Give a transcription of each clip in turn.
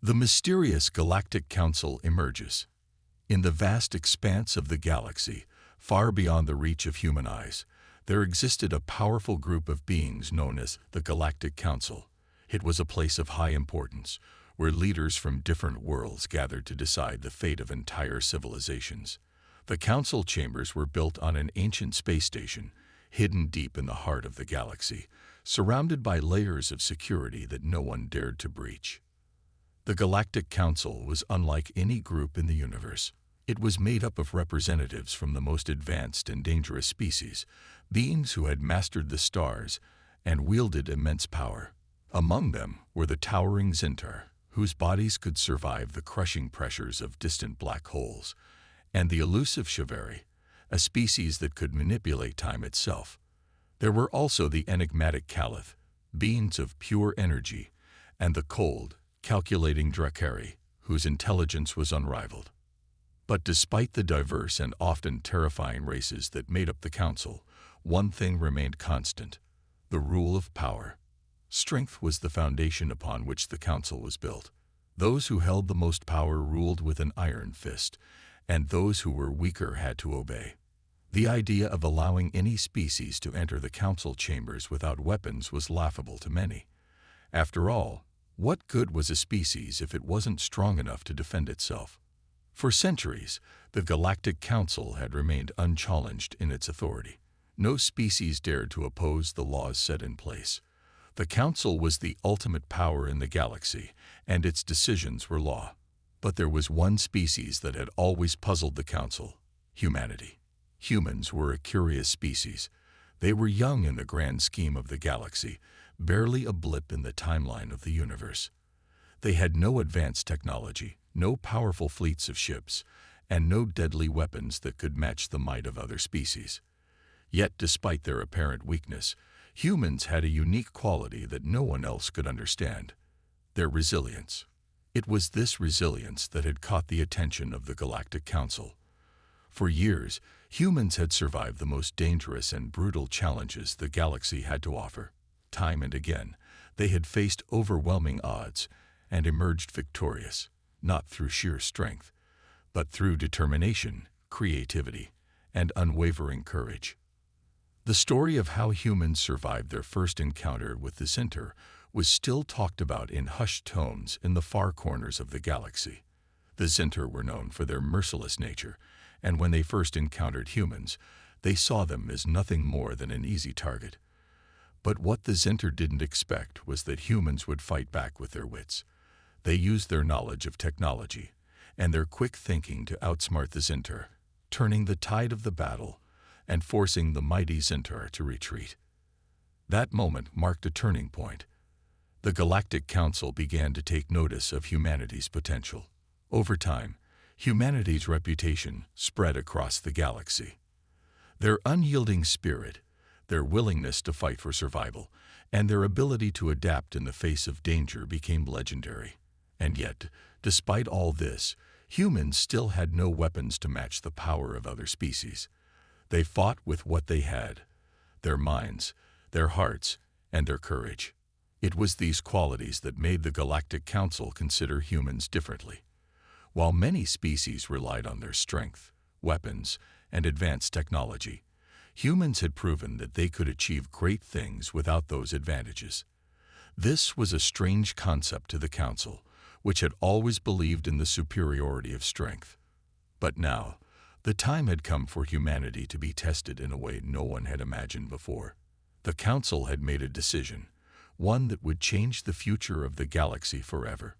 The mysterious Galactic Council emerges. In the vast expanse of the galaxy, far beyond the reach of human eyes, there existed a powerful group of beings known as the Galactic Council. It was a place of high importance, where leaders from different worlds gathered to decide the fate of entire civilizations. The council chambers were built on an ancient space station, hidden deep in the heart of the galaxy, surrounded by layers of security that no one dared to breach. The Galactic Council was unlike any group in the universe. It was made up of representatives from the most advanced and dangerous species, beings who had mastered the stars and wielded immense power. Among them were the towering Zintar, whose bodies could survive the crushing pressures of distant black holes, and the elusive HFY, a species that could manipulate time itself. There were also the enigmatic Caliph, beings of pure energy, and the cold, calculating Drakari, whose intelligence was unrivaled. But despite the diverse and often terrifying races that made up the council, one thing remained constant: the rule of power. Strength was the foundation upon which the council was built. Those who held the most power ruled with an iron fist, and those who were weaker had to obey. The idea of allowing any species to enter the council chambers without weapons was laughable to many. After all, what good was a species if it wasn't strong enough to defend itself? For centuries, the Galactic Council had remained unchallenged in its authority. No species dared to oppose the laws set in place. The Council was the ultimate power in the galaxy, and its decisions were law. But there was one species that had always puzzled the Council: humanity. Humans were a curious species. They were young in the grand scheme of the galaxy, barely a blip in the timeline of the universe. They had no advanced technology, no powerful fleets of ships, and no deadly weapons that could match the might of other species. Yet, despite their apparent weakness, humans had a unique quality that no one else could understand: their resilience. It was this resilience that had caught the attention of the Galactic Council. For years, humans had survived the most dangerous and brutal challenges the galaxy had to offer. Time and again, they had faced overwhelming odds and emerged victorious, not through sheer strength, but through determination, creativity, and unwavering courage. The story of how humans survived their first encounter with the Zintar was still talked about in hushed tones in the far corners of the galaxy. The Zintar were known for their merciless nature, and when they first encountered humans, they saw them as nothing more than an easy target. But what the Zintar didn't expect was that humans would fight back with their wits. They used their knowledge of technology and their quick thinking to outsmart the Zintar, turning the tide of the battle and forcing the mighty Zintar to retreat. That moment marked a turning point. The Galactic Council began to take notice of humanity's potential. Over time, humanity's reputation spread across the galaxy. Their unyielding spirit, their willingness to fight for survival, and their ability to adapt in the face of danger became legendary. And yet, despite all this, humans still had no weapons to match the power of other species. They fought with what they had: their minds, their hearts, and their courage. It was these qualities that made the Galactic Council consider humans differently. While many species relied on their strength, weapons, and advanced technology, humans had proven that they could achieve great things without those advantages. This was a strange concept to the Council, which had always believed in the superiority of strength. But now, the time had come for humanity to be tested in a way no one had imagined before. The Council had made a decision, one that would change the future of the galaxy forever.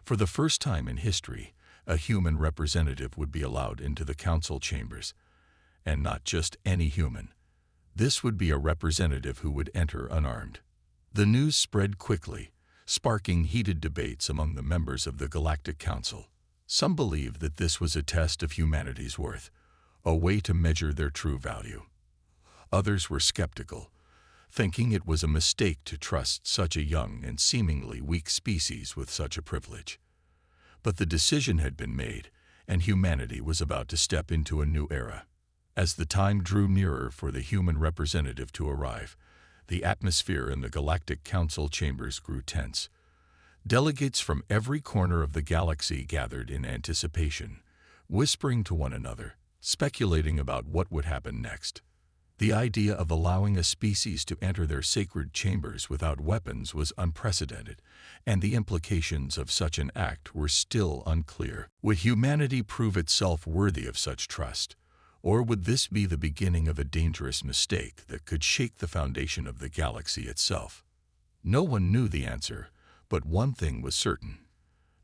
For the first time in history, a human representative would be allowed into the council chambers. And not just any human. This would be a representative who would enter unarmed. The news spread quickly, sparking heated debates among the members of the Galactic Council. Some believed that this was a test of humanity's worth, a way to measure their true value. Others were skeptical, thinking it was a mistake to trust such a young and seemingly weak species with such a privilege. But the decision had been made, and humanity was about to step into a new era. As the time drew nearer for the human representative to arrive, the atmosphere in the Galactic Council chambers grew tense. Delegates from every corner of the galaxy gathered in anticipation, whispering to one another, speculating about what would happen next. The idea of allowing a species to enter their sacred chambers without weapons was unprecedented, and the implications of such an act were still unclear. Would humanity prove itself worthy of such trust? Or would this be the beginning of a dangerous mistake that could shake the foundation of the galaxy itself? No one knew the answer, but one thing was certain.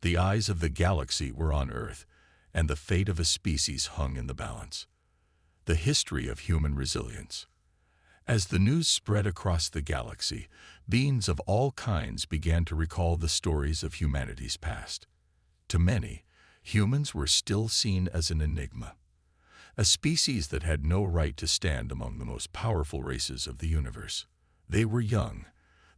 The eyes of the galaxy were on Earth, and the fate of a species hung in the balance. The history of human resilience. As the news spread across the galaxy, beings of all kinds began to recall the stories of humanity's past. To many, humans were still seen as an enigma, a species that had no right to stand among the most powerful races of the universe. They were young,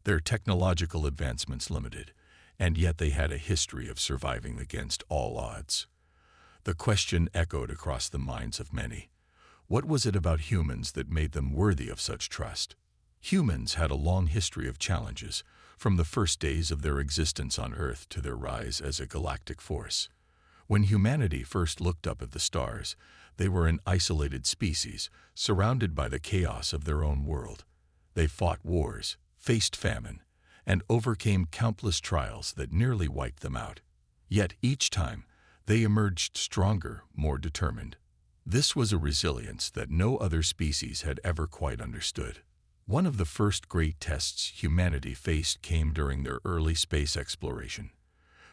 their technological advancements limited, and yet they had a history of surviving against all odds. The question echoed across the minds of many. What was it about humans that made them worthy of such trust? Humans had a long history of challenges, from the first days of their existence on Earth to their rise as a galactic force. When humanity first looked up at the stars, they were an isolated species, surrounded by the chaos of their own world. They fought wars, faced famine, and overcame countless trials that nearly wiped them out. Yet each time, they emerged stronger, more determined. This was a resilience that no other species had ever quite understood. One of the first great tests humanity faced came during their early space exploration.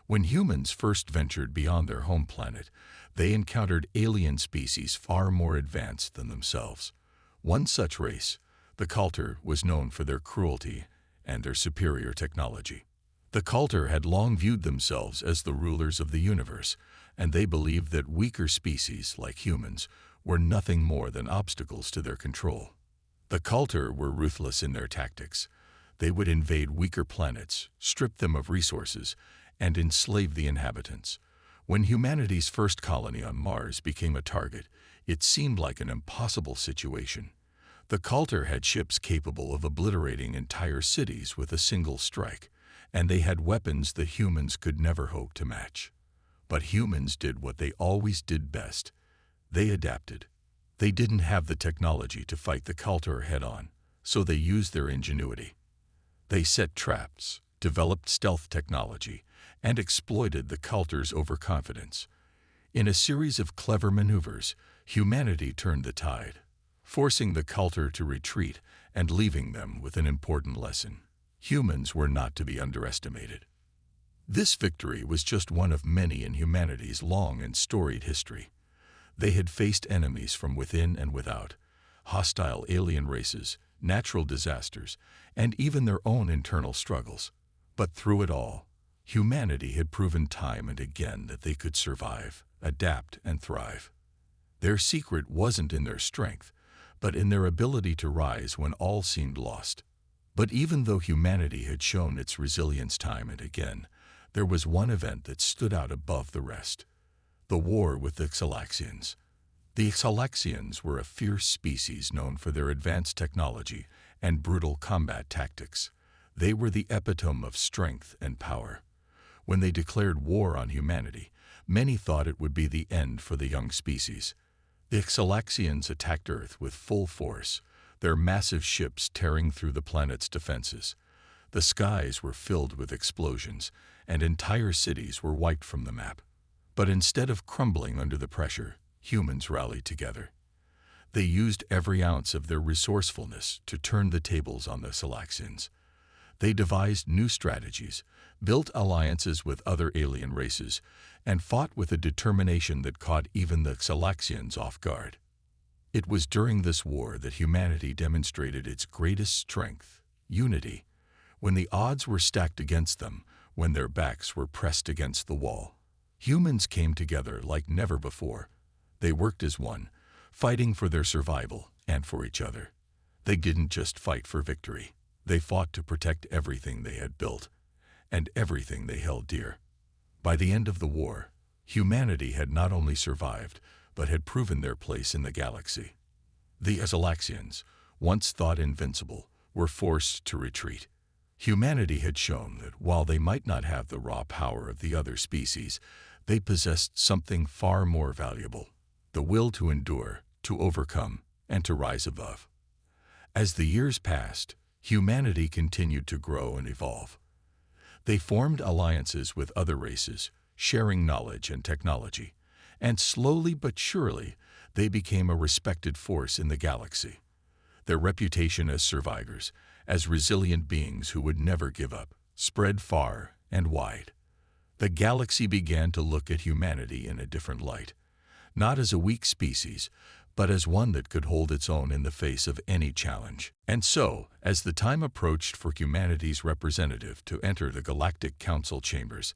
When humans first ventured beyond their home planet, they encountered alien species far more advanced than themselves. One such race, the Culture, was known for their cruelty and their superior technology. The Culture had long viewed themselves as the rulers of the universe, and they believed that weaker species, like humans, were nothing more than obstacles to their control. The Culture were ruthless in their tactics. They would invade weaker planets, strip them of resources, and enslave the inhabitants. When humanity's first colony on Mars became a target, it seemed like an impossible situation. The Culture had ships capable of obliterating entire cities with a single strike, and they had weapons that humans could never hope to match. But humans did what they always did best. They adapted. They didn't have the technology to fight the Culture head-on, so they used their ingenuity. They set traps, developed stealth technology, and exploited the Culture's overconfidence. In a series of clever maneuvers, humanity turned the tide, forcing the Culture to retreat and leaving them with an important lesson. Humans were not to be underestimated. This victory was just one of many in humanity's long and storied history. They had faced enemies from within and without, hostile alien races, natural disasters, and even their own internal struggles. But through it all, humanity had proven time and again that they could survive, adapt, and thrive. Their secret wasn't in their strength, but in their ability to rise when all seemed lost. But even though humanity had shown its resilience time and again, there was one event that stood out above the rest: the war with the Xalaxians. The Xalaxians were a fierce species known for their advanced technology and brutal combat tactics. They were the epitome of strength and power. When they declared war on humanity, many thought it would be the end for the young species. The Xalaxians attacked Earth with full force, their massive ships tearing through the planet's defenses. The skies were filled with explosions, and entire cities were wiped from the map. But instead of crumbling under the pressure, humans rallied together. They used every ounce of their resourcefulness to turn the tables on the Xalaxians. They devised new strategies, built alliances with other alien races, and fought with a determination that caught even the Xalaxians off guard. It was during this war that humanity demonstrated its greatest strength: unity. When the odds were stacked against them, when their backs were pressed against the wall, humans came together like never before. They worked as one, fighting for their survival and for each other. They didn't just fight for victory. They fought to protect everything they had built and everything they held dear. By the end of the war, humanity had not only survived, but had proven their place in the galaxy. The Xalaxians, once thought invincible, were forced to retreat. Humanity had shown that while they might not have the raw power of the other species, they possessed something far more valuable: the will to endure, to overcome, and to rise above. As the years passed, humanity continued to grow and evolve. They formed alliances with other races, sharing knowledge and technology, and slowly but surely, they became a respected force in the galaxy. Their reputation as survivors, as resilient beings who would never give up, spread far and wide. The galaxy began to look at humanity in a different light, not as a weak species, but as one that could hold its own in the face of any challenge. And so, as the time approached for humanity's representative to enter the Galactic Council chambers,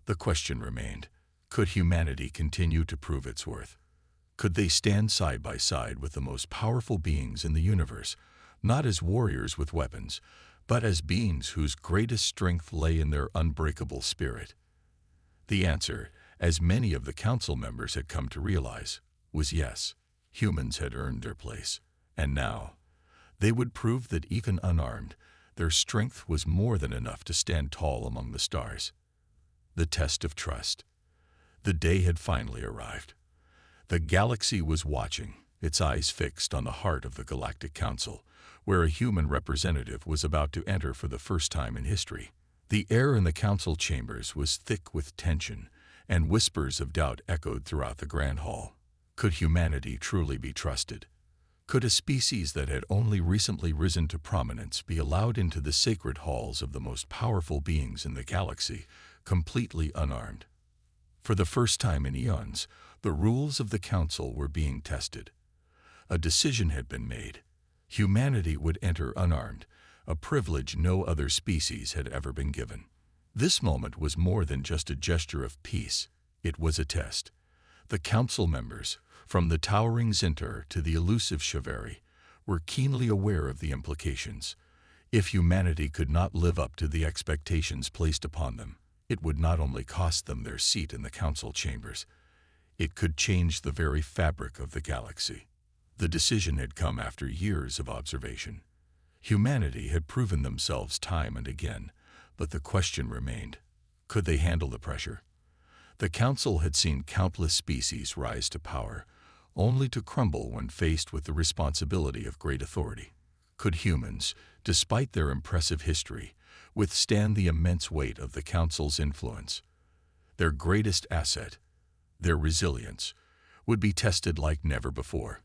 the question remained: could humanity continue to prove its worth? Could they stand side by side with the most powerful beings in the universe, not as warriors with weapons, but as beings whose greatest strength lay in their unbreakable spirit? The answer, as many of the council members had come to realize, was yes. Humans had earned their place, and now they would prove that even unarmed, their strength was more than enough to stand tall among the stars. The test of trust. The day had finally arrived. The galaxy was watching, its eyes fixed on the heart of the Galactic Council, where a human representative was about to enter for the first time in history. The air in the council chambers was thick with tension, and whispers of doubt echoed throughout the grand hall. Could humanity truly be trusted? Could a species that had only recently risen to prominence be allowed into the sacred halls of the most powerful beings in the galaxy, completely unarmed? For the first time in eons, the rules of the council were being tested. A decision had been made. Humanity would enter unarmed, a privilege no other species had ever been given. This moment was more than just a gesture of peace. It was a test. The council members, from the towering Zinter to the elusive Chevary, were keenly aware of the implications. If humanity could not live up to the expectations placed upon them, it would not only cost them their seat in the council chambers, it could change the very fabric of the galaxy. The decision had come after years of observation. Humanity had proven themselves time and again, but the question remained: could they handle the pressure? The council had seen countless species rise to power, only to crumble when faced with the responsibility of great authority. Could humans, despite their impressive history, withstand the immense weight of the council's influence? Their greatest asset, their resilience, would be tested like never before.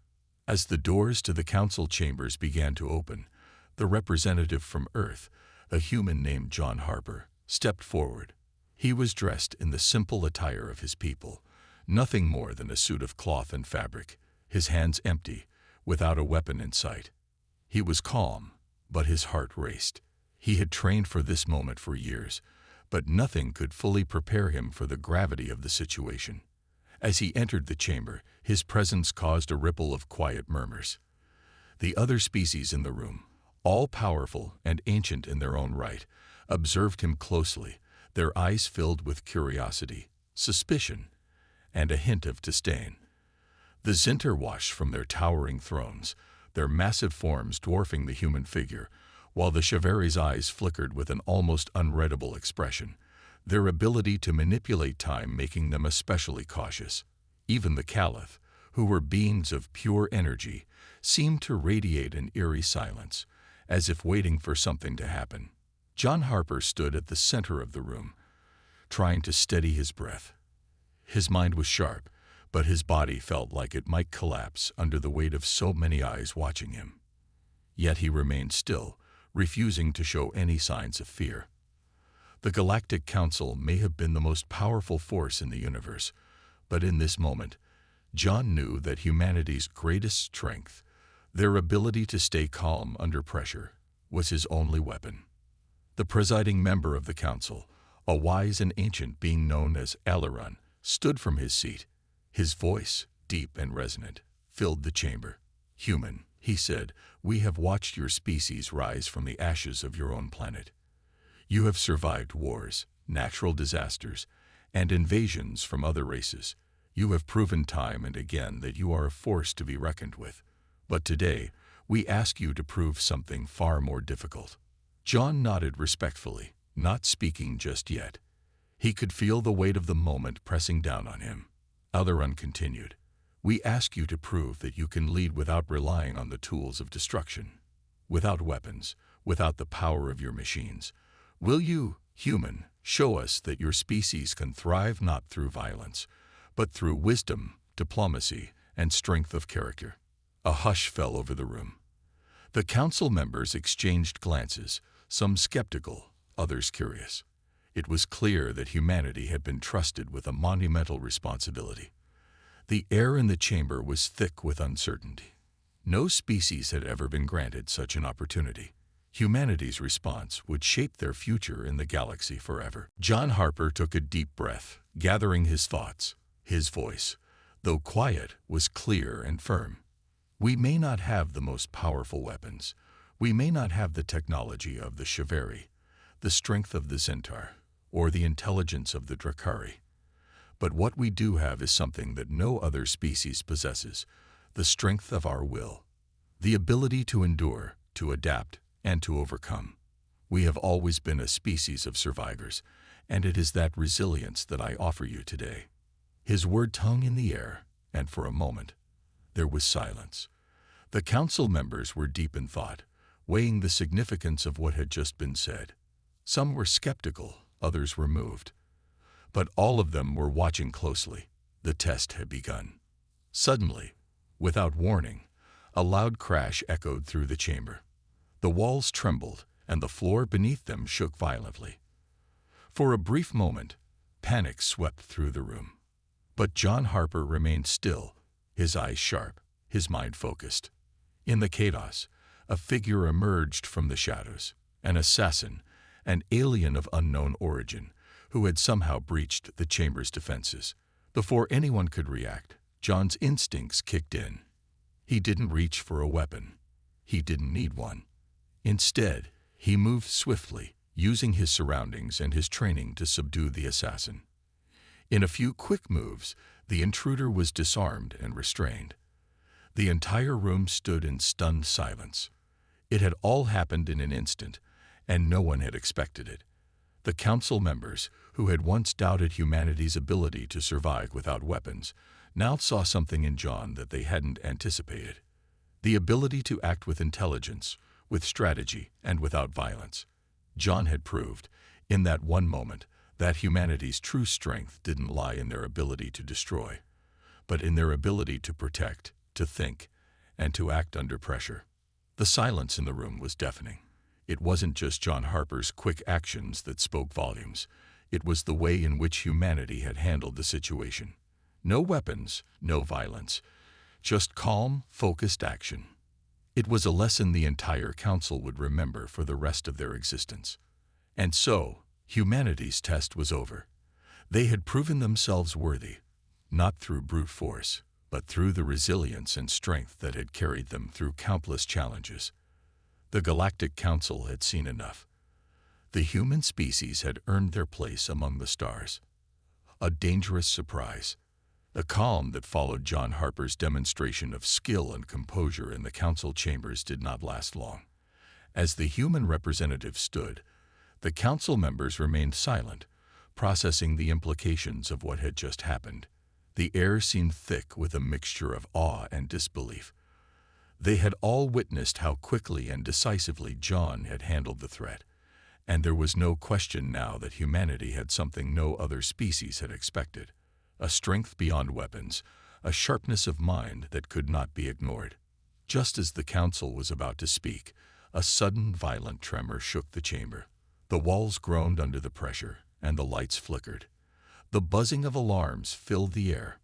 As the doors to the council chambers began to open, the representative from Earth, a human named John Harper, stepped forward. He was dressed in the simple attire of his people, nothing more than a suit of cloth and fabric, his hands empty, without a weapon in sight. He was calm, but his heart raced. He had trained for this moment for years, but nothing could fully prepare him for the gravity of the situation. As he entered the chamber, his presence caused a ripple of quiet murmurs. The other species in the room, all powerful and ancient in their own right, observed him closely, their eyes filled with curiosity, suspicion, and a hint of disdain. The Zinter watched from their towering thrones, their massive forms dwarfing the human figure, while the Chevary's eyes flickered with an almost unreadable expression, their ability to manipulate time making them especially cautious. Even the Caliph, who were beings of pure energy, seemed to radiate an eerie silence, as if waiting for something to happen. John Harper stood at the center of the room, trying to steady his breath. His mind was sharp, but his body felt like it might collapse under the weight of so many eyes watching him. Yet he remained still, refusing to show any signs of fear. The Galactic Council may have been the most powerful force in the universe, but in this moment, John knew that humanity's greatest strength, their ability to stay calm under pressure, was his only weapon. The presiding member of the council, a wise and ancient being known as Aileron, stood from his seat. His voice, deep and resonant, filled the chamber. "Human," he said, "we have watched your species rise from the ashes of your own planet. You have survived wars, natural disasters, and invasions from other races. You have proven time and again that you are a force to be reckoned with. But today, we ask you to prove something far more difficult. John nodded respectfully, not speaking just yet. He could feel the weight of the moment pressing down on him. Alderaan continued, "We ask you to prove that you can lead without relying on the tools of destruction, without weapons, without the power of your machines. Will you, human, show us that your species can thrive not through violence, but through wisdom, diplomacy, and strength of character?" A hush fell over the room. The council members exchanged glances, some skeptical, others curious. It was clear that humanity had been trusted with a monumental responsibility. The air in the chamber was thick with uncertainty. No species had ever been granted such an opportunity. Humanity's response would shape their future in the galaxy forever. John Harper took a deep breath, gathering his thoughts. His voice, though quiet, was clear and firm. "We may not have the most powerful weapons. We may not have the technology of the Chiveri, the strength of the Centaur, or the intelligence of the Drakari. But what we do have is something that no other species possesses: the strength of our will, the ability to endure, to adapt, and to overcome. We have always been a species of survivors, and it is that resilience that I offer you today." His word hung in the air, and for a moment, there was silence. The council members were deep in thought, weighing the significance of what had just been said. Some were skeptical, others were moved. But all of them were watching closely. The test had begun. Suddenly, without warning, a loud crash echoed through the chamber. The walls trembled, and the floor beneath them shook violently. For a brief moment, panic swept through the room. But John Harper remained still, his eyes sharp, his mind focused. In the chaos, a figure emerged from the shadows, an assassin, an alien of unknown origin, who had somehow breached the chamber's defenses. Before anyone could react, John's instincts kicked in. He didn't reach for a weapon. He didn't need one. Instead, he moved swiftly, using his surroundings and his training to subdue the assassin. In a few quick moves, the intruder was disarmed and restrained. The entire room stood in stunned silence. It had all happened in an instant, and no one had expected it. The council members, who had once doubted humanity's ability to survive without weapons, now saw something in John that they hadn't anticipated: the ability to act with intelligence, with strategy, and without violence. John had proved, in that one moment, that humanity's true strength didn't lie in their ability to destroy, but in their ability to protect, to think, and to act under pressure. The silence in the room was deafening. It wasn't just John Harper's quick actions that spoke volumes. It was the way in which humanity had handled the situation. No weapons, no violence, just calm, focused action. It was a lesson the entire council would remember for the rest of their existence. And so, humanity's test was over. They had proven themselves worthy, not through brute force, but through the resilience and strength that had carried them through countless challenges. The Galactic Council had seen enough. The human species had earned their place among the stars. A dangerous surprise. The calm that followed John Harper's demonstration of skill and composure in the council chambers did not last long. As the human representative stood, the council members remained silent, processing the implications of what had just happened. The air seemed thick with a mixture of awe and disbelief. They had all witnessed how quickly and decisively John had handled the threat, and there was no question now that humanity had something no other species had expected: a strength beyond weapons, a sharpness of mind that could not be ignored. Just as the council was about to speak, a sudden violent tremor shook the chamber. The walls groaned under the pressure, and the lights flickered. The buzzing of alarms filled the air.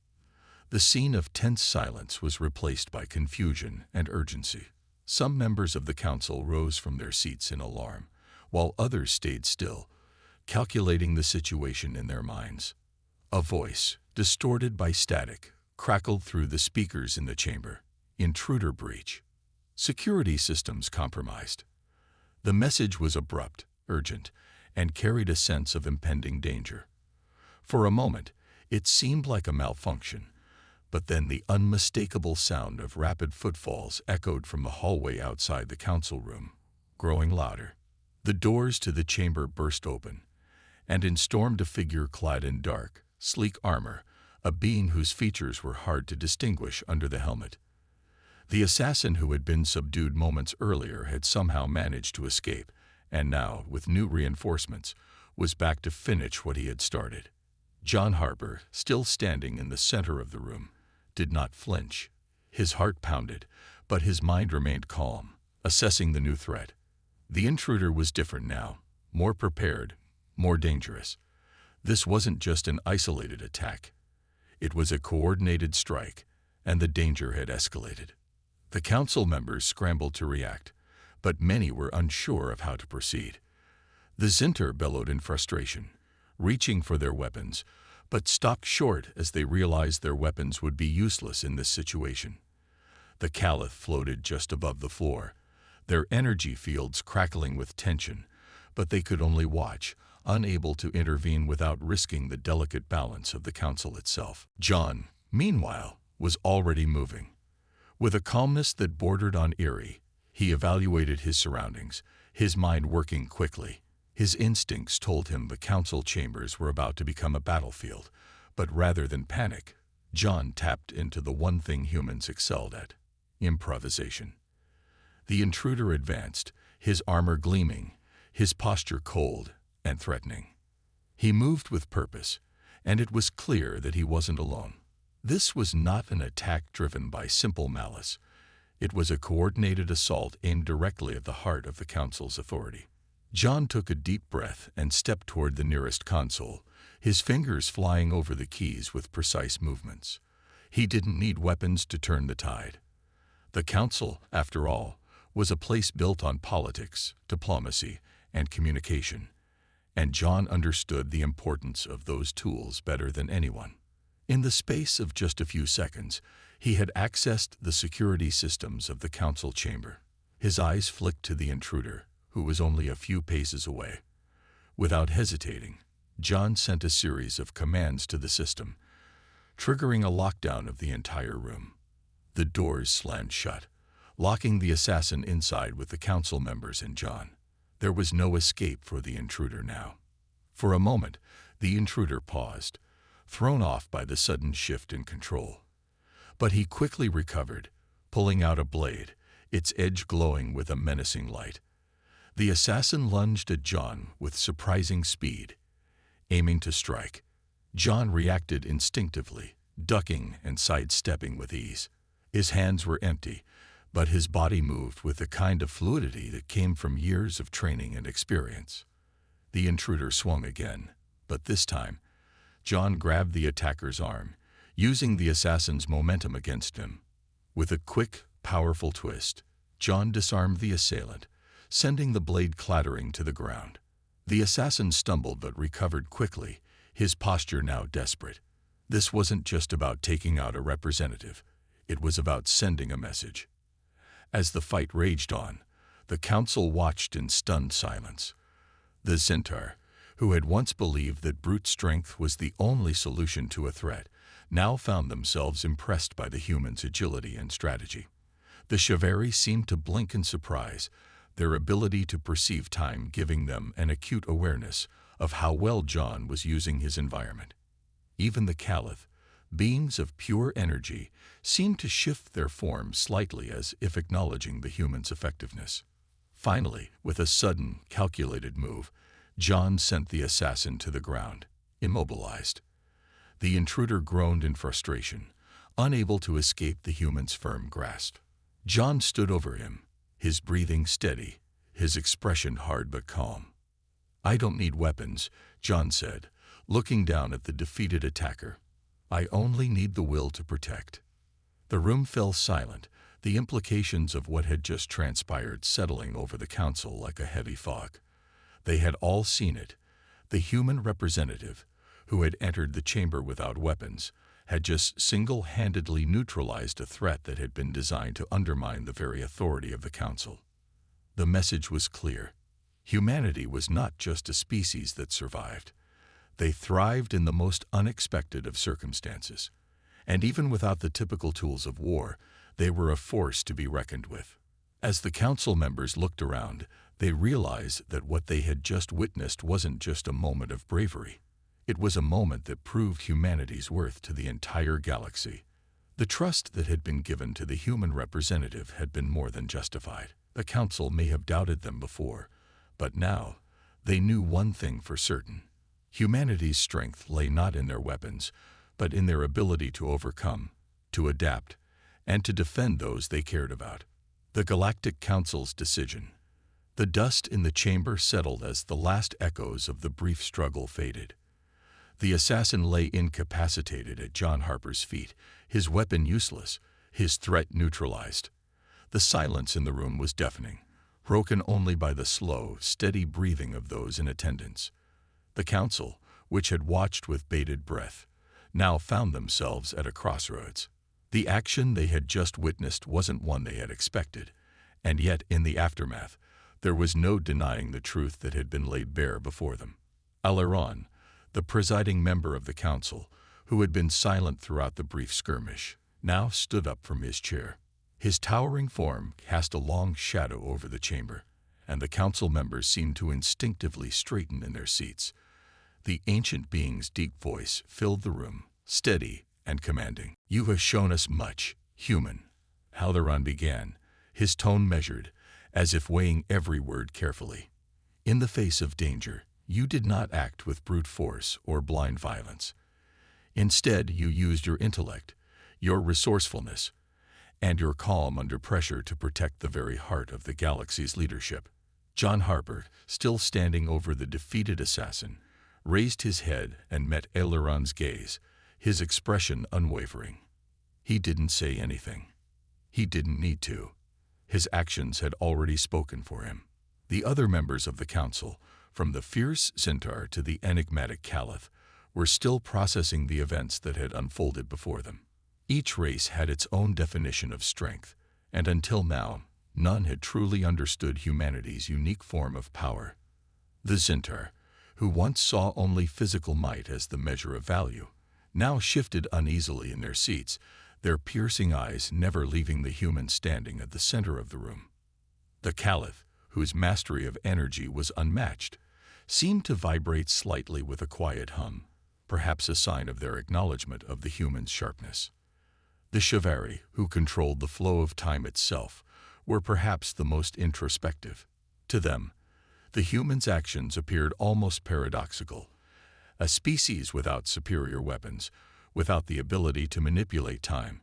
The scene of tense silence was replaced by confusion and urgency. Some members of the council rose from their seats in alarm, while others stayed still, calculating the situation in their minds. A voice, distorted by static, crackled through the speakers in the chamber. Intruder breach. Security systems compromised. The message was abrupt, urgent, and carried a sense of impending danger. For a moment, it seemed like a malfunction, but then the unmistakable sound of rapid footfalls echoed from the hallway outside the council room, growing louder. The doors to the chamber burst open, and in stormed a figure clad in dark, sleek armor, a being whose features were hard to distinguish under the helmet. The assassin who had been subdued moments earlier had somehow managed to escape, and now, with new reinforcements, was back to finish what he had started. John Harper, still standing in the center of the room, did not flinch. His heart pounded, but his mind remained calm, assessing the new threat. The intruder was different now, more prepared, more dangerous. This wasn't just an isolated attack. It was a coordinated strike, and the danger had escalated. The council members scrambled to react, but many were unsure of how to proceed. The Zinter bellowed in frustration, reaching for their weapons, but stopped short as they realized their weapons would be useless in this situation. The Caliph floated just above the floor, their energy fields crackling with tension, but they could only watch, unable to intervene without risking the delicate balance of the council itself. John, meanwhile, was already moving. With a calmness that bordered on eerie, he evaluated his surroundings, his mind working quickly. His instincts told him the council chambers were about to become a battlefield, but rather than panic, John tapped into the one thing humans excelled at: improvisation. The intruder advanced, his armor gleaming, his posture cold and threatening. He moved with purpose, and it was clear that he wasn't alone. This was not an attack driven by simple malice. It was a coordinated assault aimed directly at the heart of the council's authority. John took a deep breath and stepped toward the nearest console, his fingers flying over the keys with precise movements. He didn't need weapons to turn the tide. The council, after all, was a place built on politics, diplomacy, and communication, and John understood the importance of those tools better than anyone. In the space of just a few seconds, he had accessed the security systems of the council chamber. His eyes flicked to the intruder, who was only a few paces away. Without hesitating, John sent a series of commands to the system, triggering a lockdown of the entire room. The doors slammed shut, locking the assassin inside with the council members and John. There was no escape for the intruder now. For a moment, the intruder paused, thrown off by the sudden shift in control. But he quickly recovered, pulling out a blade, its edge glowing with a menacing light. The assassin lunged at John with surprising speed, aiming to strike. John reacted instinctively, ducking and sidestepping with ease. His hands were empty, but his body moved with the kind of fluidity that came from years of training and experience. The intruder swung again, but this time, John grabbed the attacker's arm, using the assassin's momentum against him. With a quick, powerful twist, John disarmed the assailant, sending the blade clattering to the ground. The assassin stumbled but recovered quickly, his posture now desperate. This wasn't just about taking out a representative. It was about sending a message. As the fight raged on, the council watched in stunned silence. The Centaur, who had once believed that brute strength was the only solution to a threat, now found themselves impressed by the humans' agility and strategy. The Chauvari seemed to blink in surprise, their ability to perceive time giving them an acute awareness of how well John was using his environment. Even the Caliph, beings of pure energy, seemed to shift their form slightly as if acknowledging the human's effectiveness. Finally, with a sudden, calculated move, John sent the assassin to the ground, immobilized. The intruder groaned in frustration, unable to escape the human's firm grasp. John stood over him, his breathing steady, his expression hard but calm. "I don't need weapons," John said, looking down at the defeated attacker. "I only need the will to protect." The room fell silent, the implications of what had just transpired settling over the council like a heavy fog. They had all seen it. The human representative, who had entered the chamber without weapons, had just single-handedly neutralized a threat that had been designed to undermine the very authority of the council. The message was clear. Humanity was not just a species that survived. They thrived in the most unexpected of circumstances. And even without the typical tools of war, they were a force to be reckoned with. As the council members looked around, They realized that what they had just witnessed wasn't just a moment of bravery. It was a moment that proved humanity's worth to the entire galaxy. The trust that had been given to the human representative had been more than justified. The council may have doubted them before, but now they knew one thing for certain. Humanity's strength lay not in their weapons, but in their ability to overcome, to adapt, and to defend those they cared about. The Galactic Council's decision. The dust in the chamber settled as the last echoes of the brief struggle faded. The assassin lay incapacitated at John Harper's feet, his weapon useless, his threat neutralized. The silence in the room was deafening, broken only by the slow, steady breathing of those in attendance. The council, which had watched with bated breath, now found themselves at a crossroads. The action they had just witnessed wasn't one they had expected, and yet in the aftermath, there was no denying the truth that had been laid bare before them. Aileron, the presiding member of the council, who had been silent throughout the brief skirmish, now stood up from his chair. His towering form cast a long shadow over the chamber, and the council members seemed to instinctively straighten in their seats. The ancient being's deep voice filled the room, steady and commanding. "You have shown us much, human," Aileron began, his tone measured, as if weighing every word carefully. "In the face of danger, you did not act with brute force or blind violence. Instead, you used your intellect, your resourcefulness, and your calm under pressure to protect the very heart of the galaxy's leadership." John Harper, still standing over the defeated assassin, raised his head and met Aileron's gaze, his expression unwavering. He didn't say anything. He didn't need to. His actions had already spoken for him. The other members of the council, from the fierce Centaur to the enigmatic Caliph, were still processing the events that had unfolded before them. Each race had its own definition of strength, and until now, none had truly understood humanity's unique form of power. The Centaur, who once saw only physical might as the measure of value, now shifted uneasily in their seats, their piercing eyes never leaving the human standing at the center of the room. The Caliph, whose mastery of energy was unmatched, seemed to vibrate slightly with a quiet hum, perhaps a sign of their acknowledgement of the human's sharpness. The Chevalier, who controlled the flow of time itself, were perhaps the most introspective. To them, the human's actions appeared almost paradoxical. A species without superior weapons, without the ability to manipulate time,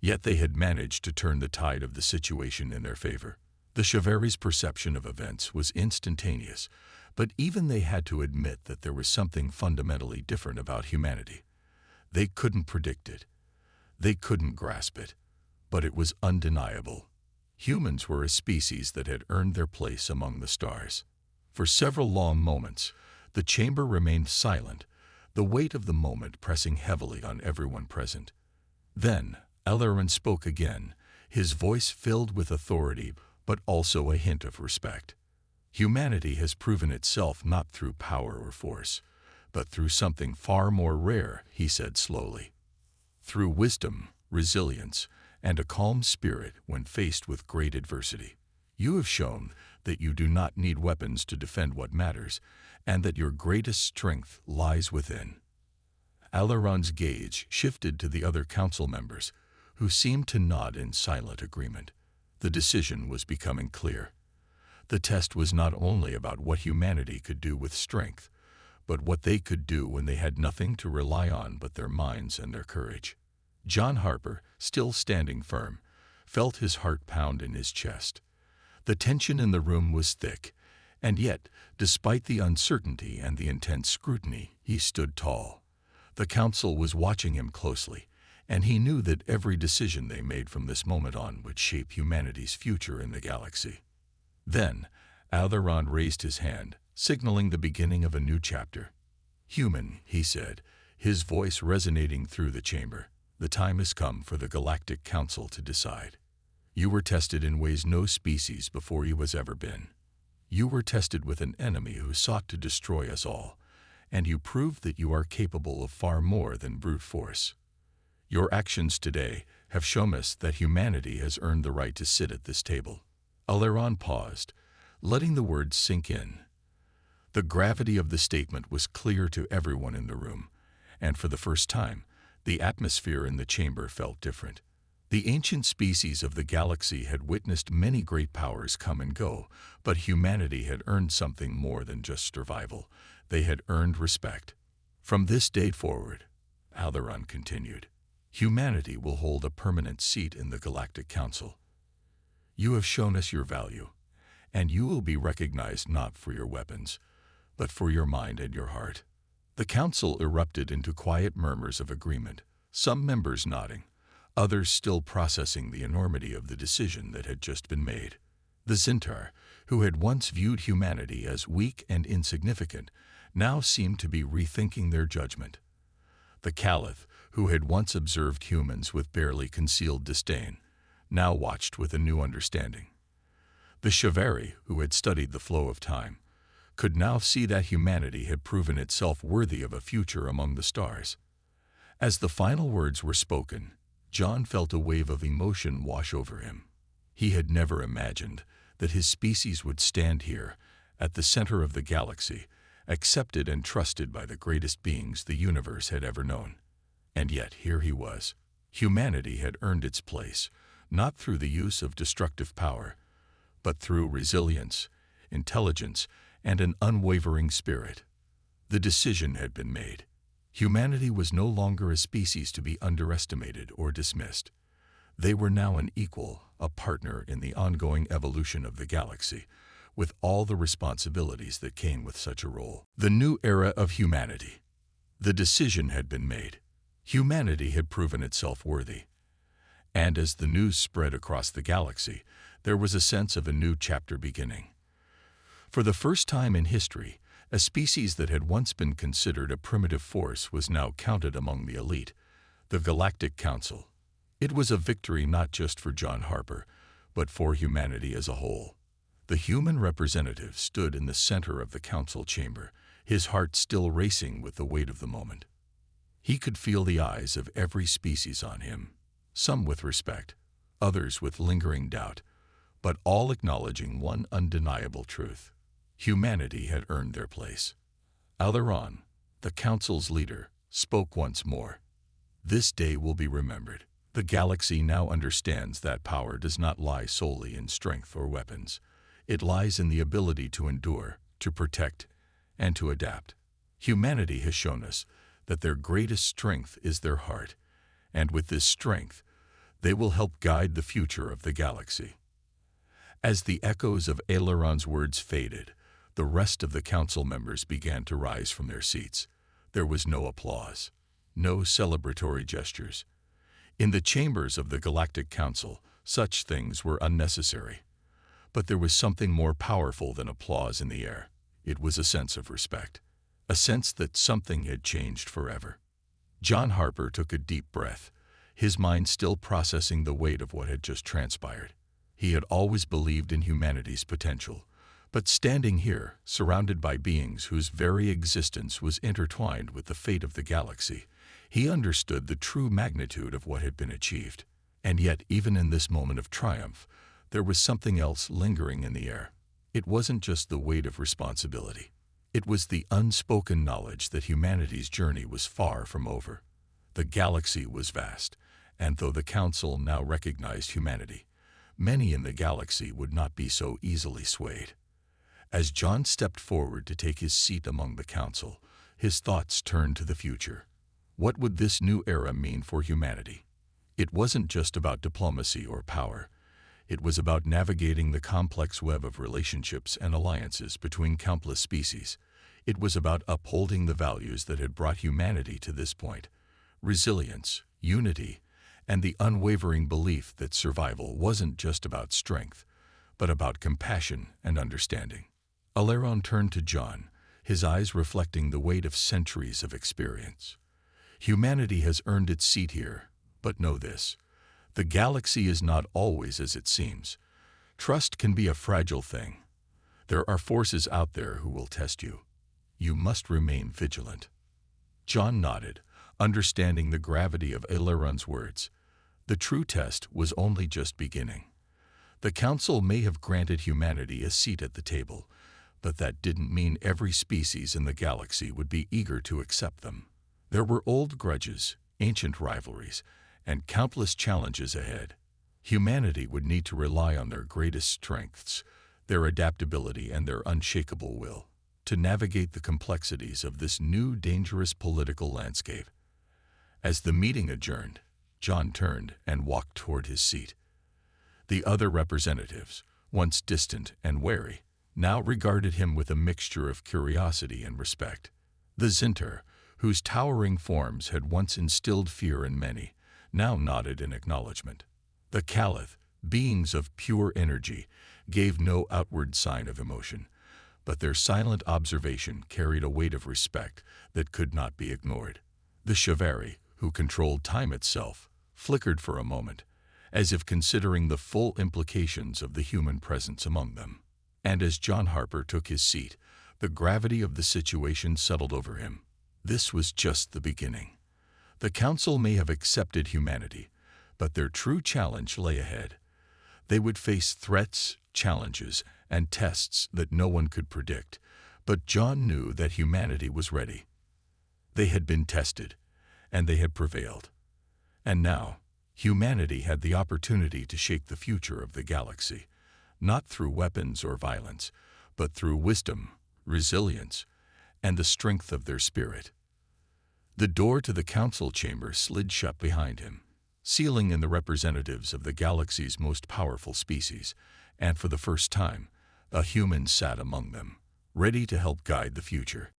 yet they had managed to turn the tide of the situation in their favor. The Chevalier's perception of events was instantaneous, but even they had to admit that there was something fundamentally different about humanity. They couldn't predict it. They couldn't grasp it, but it was undeniable. Humans were a species that had earned their place among the stars. For several long moments, the chamber remained silent, the weight of the moment pressing heavily on everyone present. Then, Aileron spoke again, his voice filled with authority, but also a hint of respect. "Humanity has proven itself not through power or force, but through something far more rare," he said slowly. "Through wisdom, resilience, and a calm spirit when faced with great adversity. You have shown that you do not need weapons to defend what matters, and that your greatest strength lies within." Aileron's gaze shifted to the other council members, who seemed to nod in silent agreement. The decision was becoming clear. The test was not only about what humanity could do with strength, but what they could do when they had nothing to rely on but their minds and their courage. John Harper, still standing firm, felt his heart pound in his chest. The tension in the room was thick, and yet, despite the uncertainty and the intense scrutiny, he stood tall. The council was watching him closely, and he knew that every decision they made from this moment on would shape humanity's future in the galaxy. Then, Aileron raised his hand, signaling the beginning of a new chapter. "Human," he said, his voice resonating through the chamber, "the time has come for the Galactic Council to decide. You were tested in ways no species before you has ever been. You were tested with an enemy who sought to destroy us all, and you proved that you are capable of far more than brute force. Your actions today have shown us that humanity has earned the right to sit at this table." Aileron paused, letting the words sink in. The gravity of the statement was clear to everyone in the room, and for the first time, the atmosphere in the chamber felt different. The ancient species of the galaxy had witnessed many great powers come and go, but humanity had earned something more than just survival. They had earned respect. From this date forward, Alderaan continued, humanity will hold a permanent seat in the Galactic Council. You have shown us your value, and you will be recognized not for your weapons, but for your mind and your heart. The council erupted into quiet murmurs of agreement, some members nodding, others still processing the enormity of the decision that had just been made. The Xintar, who had once viewed humanity as weak and insignificant, now seemed to be rethinking their judgment. The Caliph, who had once observed humans with barely concealed disdain, now watched with a new understanding. The Chevalier, who had studied the flow of time, could now see that humanity had proven itself worthy of a future among the stars. As the final words were spoken, John felt a wave of emotion wash over him. He had never imagined that his species would stand here, at the center of the galaxy, accepted and trusted by the greatest beings the universe had ever known. And yet here he was. Humanity had earned its place, not through the use of destructive power, but through resilience, intelligence, and an unwavering spirit. The decision had been made. Humanity was no longer a species to be underestimated or dismissed. They were now an equal, a partner in the ongoing evolution of the galaxy, with all the responsibilities that came with such a role. The new era of humanity. The decision had been made. Humanity had proven itself worthy. And as the news spread across the galaxy, there was a sense of a new chapter beginning. For the first time in history, a species that had once been considered a primitive force was now counted among the elite, the Galactic Council. It was a victory not just for John Harper, but for humanity as a whole. The human representative stood in the center of the council chamber, his heart still racing with the weight of the moment. He could feel the eyes of every species on him, some with respect, others with lingering doubt, but all acknowledging one undeniable truth. Humanity had earned their place. Alderaan, the council's leader, spoke once more. This day will be remembered. The galaxy now understands that power does not lie solely in strength or weapons. It lies in the ability to endure, to protect, and to adapt. Humanity has shown us that their greatest strength is their heart, and with this strength, they will help guide the future of the galaxy. As the echoes of Alderaa's words faded, the rest of the council members began to rise from their seats. There was no applause, no celebratory gestures. In the chambers of the Galactic Council, such things were unnecessary. But there was something more powerful than applause in the air. It was a sense of respect, a sense that something had changed forever. John Harper took a deep breath, his mind still processing the weight of what had just transpired. He had always believed in humanity's potential, but standing here, surrounded by beings whose very existence was intertwined with the fate of the galaxy, he understood the true magnitude of what had been achieved. And yet, even in this moment of triumph, there was something else lingering in the air. It wasn't just the weight of responsibility. It was the unspoken knowledge that humanity's journey was far from over. The galaxy was vast, and though the Council now recognized humanity, many in the galaxy would not be so easily swayed. As John stepped forward to take his seat among the Council, his thoughts turned to the future. What would this new era mean for humanity? It wasn't just about diplomacy or power. It was about navigating the complex web of relationships and alliances between countless species. It was about upholding the values that had brought humanity to this point: resilience, unity, and the unwavering belief that survival wasn't just about strength, but about compassion and understanding. Alderaan turned to John, his eyes reflecting the weight of centuries of experience. Humanity has earned its seat here, but know this: the galaxy is not always as it seems. Trust can be a fragile thing. There are forces out there who will test you. You must remain vigilant. John nodded, understanding the gravity of Alderaa's words. The true test was only just beginning. The council may have granted humanity a seat at the table, but that didn't mean every species in the galaxy would be eager to accept them. There were old grudges, ancient rivalries, and countless challenges ahead. Humanity would need to rely on their greatest strengths, their adaptability and their unshakable will, to navigate the complexities of this new dangerous political landscape. As the meeting adjourned, John turned and walked toward his seat. The other representatives, once distant and wary, now regarded him with a mixture of curiosity and respect. The Zinter, whose towering forms had once instilled fear in many, now nodded in acknowledgement. The Caliph, beings of pure energy, gave no outward sign of emotion, but their silent observation carried a weight of respect that could not be ignored. The Chevalier, who controlled time itself, flickered for a moment, as if considering the full implications of the human presence among them. And as John Harper took his seat, the gravity of the situation settled over him. This was just the beginning. The Council may have accepted humanity, but their true challenge lay ahead. They would face threats, challenges, and tests that no one could predict, but John knew that humanity was ready. They had been tested, and they had prevailed. And now, humanity had the opportunity to shape the future of the galaxy, not through weapons or violence, but through wisdom, resilience, and the strength of their spirit. The door to the council chamber slid shut behind him, sealing in the representatives of the galaxy's most powerful species, and for the first time, a human sat among them, ready to help guide the future.